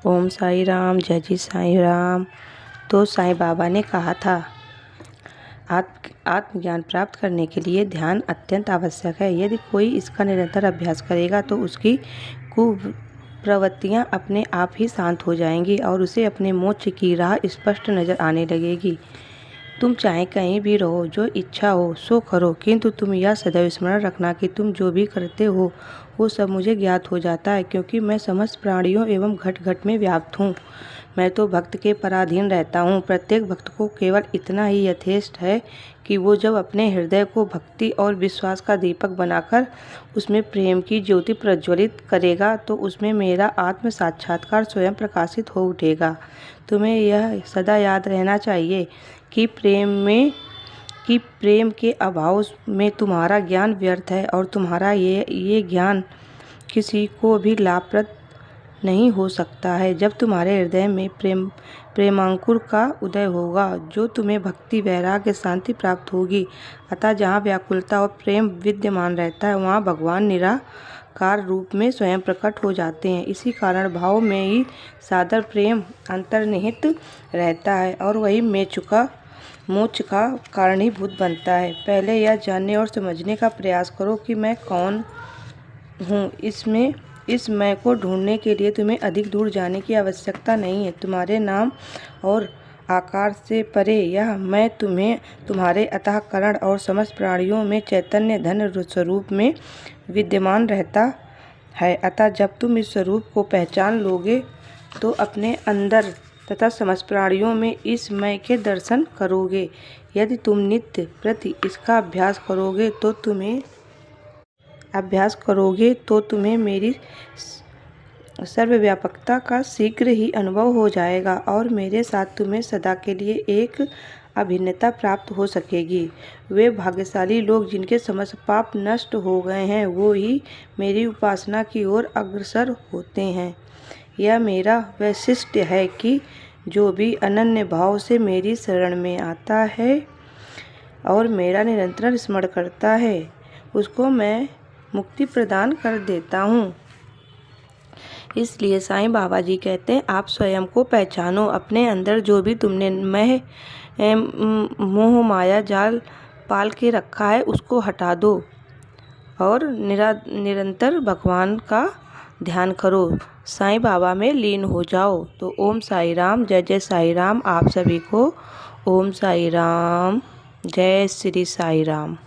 ओम साई राम, जय जी साई राम। तो साईं बाबा ने कहा था, आत्मज्ञान प्राप्त करने के लिए ध्यान अत्यंत आवश्यक है। यदि कोई इसका निरंतर अभ्यास करेगा तो उसकी कुप्रवृत्तियां अपने आप ही शांत हो जाएंगी और उसे अपने मोक्ष की राह स्पष्ट नजर आने लगेगी। तुम चाहे कहीं भी रहो, जो इच्छा हो सो करो, किंतु तुम यह सदैव स्मरण रखना कि तुम जो भी करते हो वो सब मुझे ज्ञात हो जाता है, क्योंकि मैं समस्त प्राणियों एवं घट घट में व्याप्त हूँ। मैं तो भक्त के पराधीन रहता हूँ। प्रत्येक भक्त को केवल इतना ही यथेष्ट है कि वो जब अपने हृदय को भक्ति और विश्वास का दीपक बनाकर उसमें प्रेम की ज्योति प्रज्वलित करेगा तो उसमें मेरा आत्म साक्षात्कार स्वयं प्रकाशित हो उठेगा। तुम्हें यह सदा याद रहना चाहिए कि प्रेम के अभाव में तुम्हारा ज्ञान व्यर्थ है और तुम्हारा ये ज्ञान किसी को भी लाभप्रद नहीं हो सकता है। जब तुम्हारे हृदय में प्रेमांकुर का उदय होगा, जो तुम्हें भक्ति, वैराग्य, शांति प्राप्त होगी। अतः जहाँ व्याकुलता और प्रेम विद्यमान रहता है, वहाँ भगवान निराकार रूप में स्वयं प्रकट हो जाते हैं। इसी कारण भाव में ही सादर प्रेम अंतर्निहित रहता है और वही मोक्ष का कारणीभूत बनता है। पहले यह जानने और समझने का प्रयास करो कि मैं कौन हूँ। इस मैं को ढूंढने के लिए तुम्हें अधिक दूर जाने की आवश्यकता नहीं है। तुम्हारे नाम और आकार से परे यह मैं तुम्हारे अंतःकरण और समस्त प्राणियों में चैतन्य धन स्वरूप में विद्यमान रहता है। अतः जब तुम इस स्वरूप को पहचान लोगे तो अपने अंदर तथा समस्त प्राणियों में इस मैं के दर्शन करोगे। यदि तुम नित्य प्रति इसका अभ्यास करोगे तो तुम्हें मेरी सर्वव्यापकता का शीघ्र ही अनुभव हो जाएगा और मेरे साथ तुम्हें सदा के लिए एक अभिन्नता प्राप्त हो सकेगी। वे भाग्यशाली लोग जिनके समस्त पाप नष्ट हो गए हैं, वो ही मेरी उपासना की ओर अग्रसर होते हैं। यह मेरा वैशिष्ट्य है कि जो भी अनन्य भाव से मेरी शरण में आता है और मेरा निरंतर स्मरण करता है, उसको मैं मुक्ति प्रदान कर देता हूँ। इसलिए साईं बाबा जी कहते हैं, आप स्वयं को पहचानो। अपने अंदर जो भी तुमने मोह माया जाल पाल के रखा है उसको हटा दो और निरंतर भगवान का ध्यान करो। साईं बाबा में लीन हो जाओ। तो ओम साई राम, जय जय साई राम। आप सभी को ओम साई राम, जय श्री साई राम।